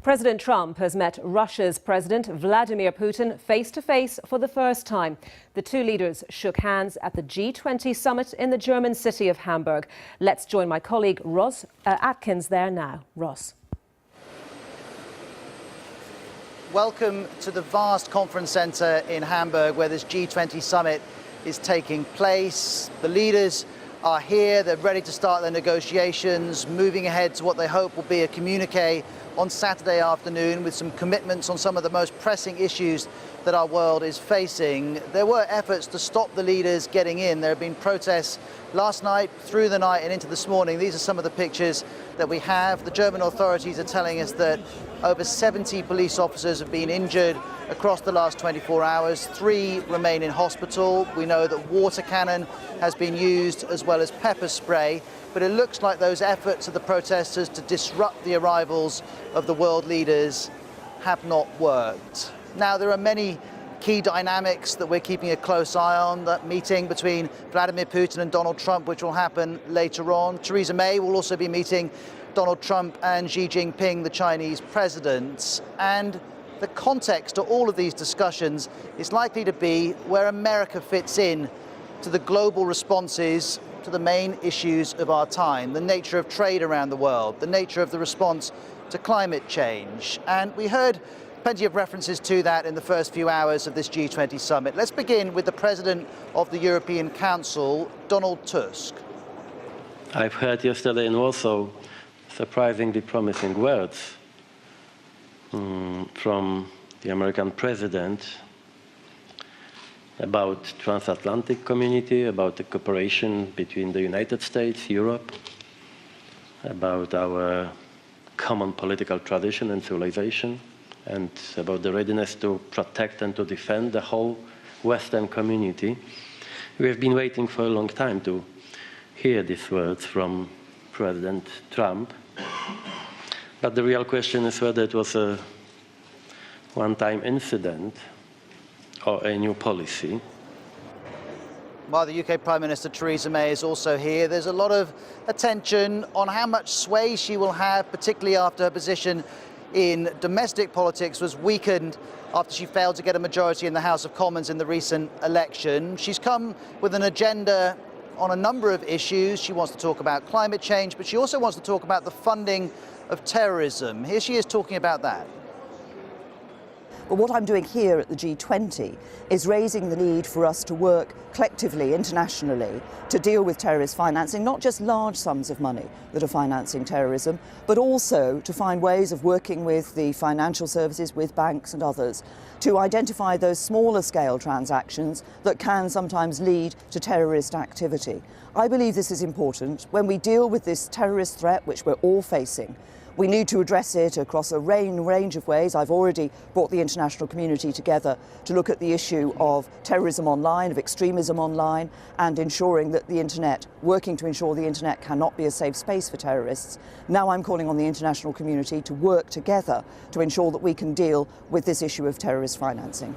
President Trump has met Russia's President Vladimir Putin face-to-face for the first time. The two leaders shook hands at the G20 summit in the German city of Hamburg. Let's join my colleague Ross Atkins there now. Ross. Welcome to the vast conference centre in Hamburg where this G20 summit is taking place. The leaders are here, they're ready to start their negotiations, moving ahead to what they hope will be a communiqué on Saturday afternoon with some commitments on some of the most pressing issues that our world is facing. There were efforts to stop the leaders getting in. There have been protests last night, through the night and into this morning. These are some of the pictures that we have. The German authorities are telling us that over 70 police officers have been injured across the last 24 hours. 3 remain in hospital. We know that water cannon has been used as well as pepper spray. But it looks like those efforts of the protesters to disrupt the arrivals of the world leaders have not worked. Now, there are many key dynamics that we're keeping a close eye on. That meeting between Vladimir Putin and Donald Trump, which will happen later on. Theresa May will also be meeting Donald Trump and Xi Jinping, the Chinese president. And the context to all of these discussions is likely to be where America fits in to the global responses to the main issues of our time, the nature of trade around the world, the nature of the response to climate change. And we heard plenty of references to that in the first few hours of this G20 summit. Let's begin with the President of the European Council, Donald Tusk. I've heard yesterday in Warsaw surprisingly promising words from the American President about transatlantic community, about the cooperation between the United States, Europe, about our common political tradition and civilization, and about the readiness to protect and to defend the whole Western community. We have been waiting for a long time to hear these words from President Trump. But the real question is whether it was a one-time incident or a new policy. While the UK Prime Minister Theresa May is also here, there's a lot of attention on how much sway she will have, particularly after her position in domestic politics was weakened after she failed to get a majority in the House of Commons in the recent election. She's come with an agenda on a number of issues. She wants to talk about climate change, but she also wants to talk about the funding of terrorism. Here she is talking about that. But what I'm doing here at the G20 is raising the need for us to work collectively, internationally, to deal with terrorist financing, not just large sums of money that are financing terrorism, but also to find ways of working with the financial services, with banks and others, to identify those smaller scale transactions that can sometimes lead to terrorist activity. I believe this is important. When we deal with this terrorist threat, which we're all facing, we need to address it across a range of ways. I've already brought the international community together to look at the issue of terrorism online, of extremism online, and ensuring that the internet, working to ensure the internet cannot be a safe space for terrorists. Now I'm calling on the international community to work together to ensure that we can deal with this issue of terrorist financing.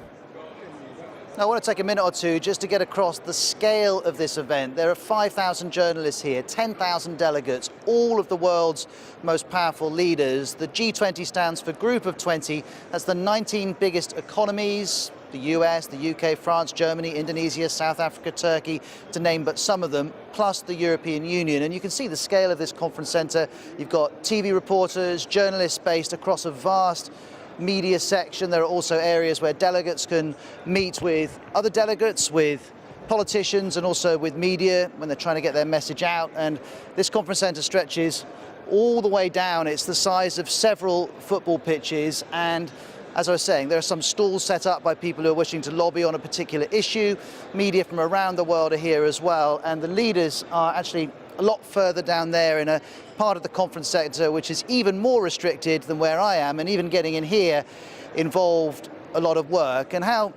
I want to take a minute or two just to get across the scale of this event. There are 5,000 journalists here, 10,000 delegates, all of the world's most powerful leaders. The G20 stands for Group of 20. That's the 19 biggest economies, the US, the UK, France, Germany, Indonesia, South Africa, Turkey, to name but some of them, plus the European Union. And you can see the scale of this conference centre. You've got TV reporters, journalists based across a vast media section. There are also areas where delegates can meet with other delegates, with politicians and also with media when they're trying to get their message out. And this conference centre stretches all the way down. It's the size of several football pitches, and as I was saying, there are some stalls set up by people who are wishing to lobby on a particular issue. Media from around the world are here as well, and the leaders are actually a lot further down there in a part of the conference sector which is even more restricted than where I am, and even getting in here involved a lot of work. And how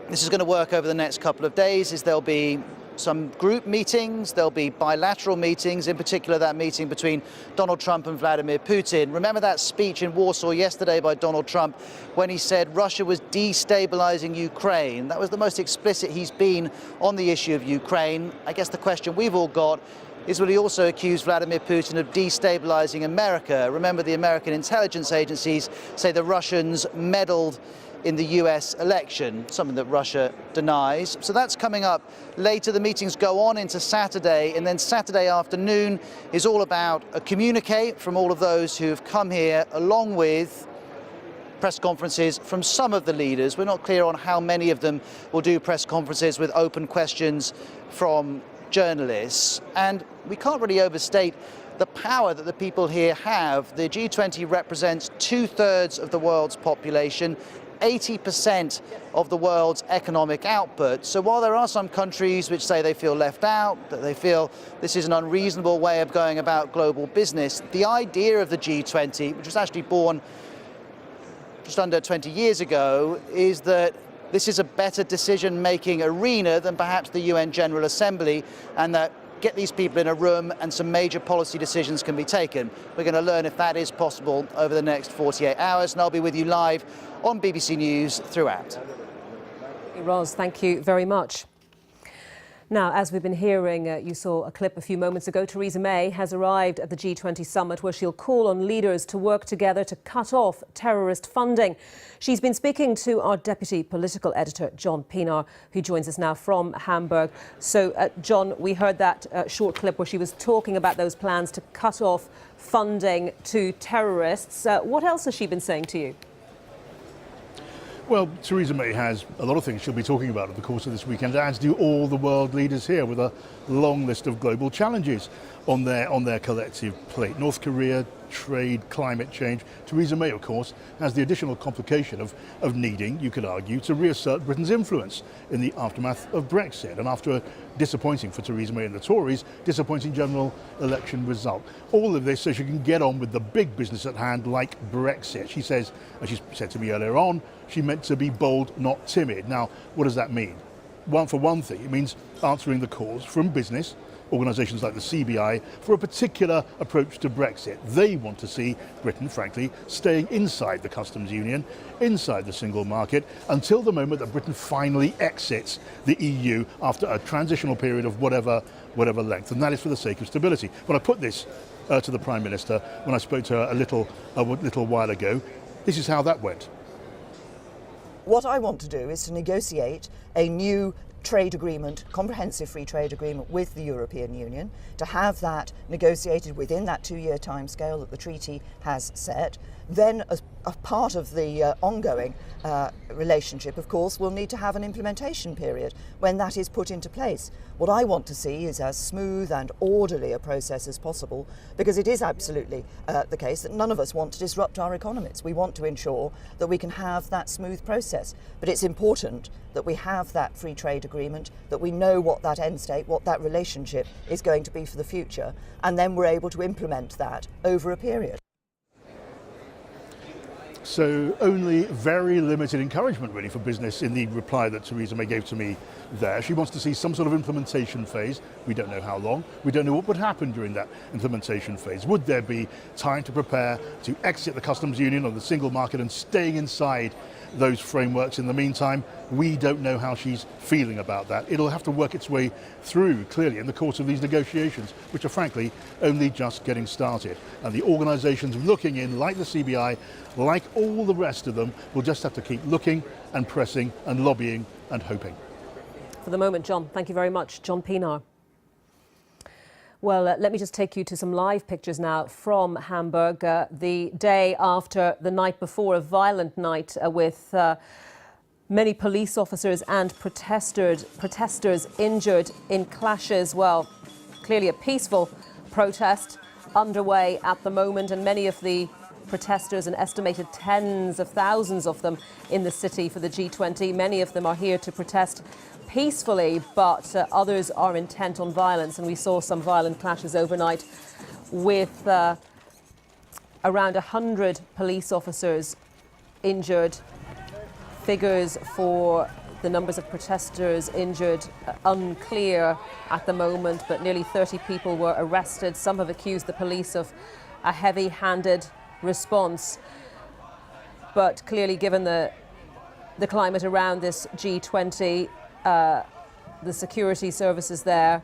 this is going to work over the next couple of days is there'll be some group meetings, there'll be bilateral meetings, in particular that meeting between Donald Trump and Vladimir Putin. Remember that speech in Warsaw yesterday by Donald Trump when he said Russia was destabilizing Ukraine? That was the most explicit he's been on the issue of Ukraine. I guess the question we've all got is will he also accuse Vladimir Putin of destabilizing America? Remember, the American intelligence agencies say the Russians meddled in the US election, something that Russia denies. So that's coming up later. The meetings go on into Saturday, and then Saturday afternoon is all about a communique from all of those who have come here, along with press conferences from some of the leaders. We're not clear on how many of them will do press conferences with open questions from journalists. And we can't really overstate the power that the people here have. The G20 represents 2/3 of the world's population, 80% of the world's economic output. So while there are some countries which say they feel left out, that they feel this is an unreasonable way of going about global business, the idea of the G20, which was actually born just under 20 years ago, is that this is a better decision-making arena than perhaps the UN General Assembly, and that get these people in a room and some major policy decisions can be taken. We're going to learn if that is possible over the next 48 hours, and I'll be with you live on BBC News throughout. Ros, thank you very much. Now, as we've been hearing, you saw a clip a few moments ago, Theresa May has arrived at the G20 summit where she'll call on leaders to work together to cut off terrorist funding. She's been speaking to our deputy political editor, John Pienaar, who joins us now from Hamburg. So, John, we heard that short clip where she was talking about those plans to cut off funding to terrorists. What else has she been saying to you? Well, Theresa May has a lot of things she'll be talking about over the course of this weekend, as do all the world leaders here, with a long list of global challenges on their collective plate. North Korea, trade, climate change. Theresa May, of course, has the additional complication of needing, you could argue, to reassert Britain's influence in the aftermath of Brexit. And after a disappointing, for Theresa May and the Tories, disappointing general election result. All of this so she can get on with the big business at hand, like Brexit. She says, as she said to me earlier on, she meant to be bold, not timid. Now, what does that mean? For one thing, it means answering the calls from business, organisations like the CBI, for a particular approach to Brexit. They want to see Britain, frankly, staying inside the customs union, inside the single market, until the moment that Britain finally exits the EU after a transitional period of whatever length. And that is for the sake of stability. When I put this to the Prime Minister, when I spoke to her a little while ago, this is how that went. What I want to do is to negotiate a new trade agreement, comprehensive free trade agreement with the European Union, to have that negotiated within that 2-year timescale that the treaty has set. Then, as a part of the ongoing relationship, of course, we'll need to have an implementation period when that is put into place. What I want to see is as smooth and orderly a process as possible, because it is absolutely the case that none of us want to disrupt our economies. We want to ensure that we can have that smooth process. But it's important that we have that free trade agreement, that we know what that end state, what that relationship is going to be for the future, and then we're able to implement that over a period. So only very limited encouragement really for business in the reply that Theresa May gave to me there. She wants to see some sort of implementation phase. We don't know how long. We don't know what would happen during that implementation phase. Would there be time to prepare to exit the customs union or the single market and staying inside those frameworks in the meantime? We don't know how she's feeling about that. It'll have to work its way through, clearly, in the course of these negotiations, which are frankly only just getting started. And the organisations looking in, like the CBI, like all the rest of them, will just have to keep looking and pressing and lobbying and hoping. For the moment, John, thank you very much. John Pienaar. Well, let me just take you to some live pictures now from Hamburg. The day after the night before, a violent night with many police officers and protesters injured in clashes. Well, clearly a peaceful protest underway at the moment, and many of the protesters, an estimated tens of thousands of them in the city for the G20. Many of them are here to protest peacefully, but others are intent on violence. And we saw some violent clashes overnight with around 100 police officers injured. Figures for the numbers of protesters injured unclear at the moment, but nearly 30 people were arrested. Some have accused the police of a heavy-handed response. But clearly, given the climate around this G20, the security services there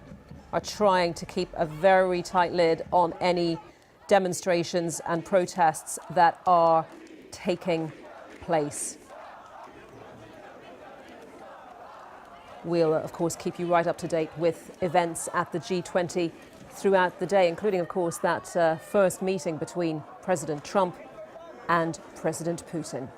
are trying to keep a very tight lid on any demonstrations and protests that are taking place. We'll, of course, keep you right up to date with events at the G20 throughout the day, including, of course, that first meeting between President Trump and President Putin.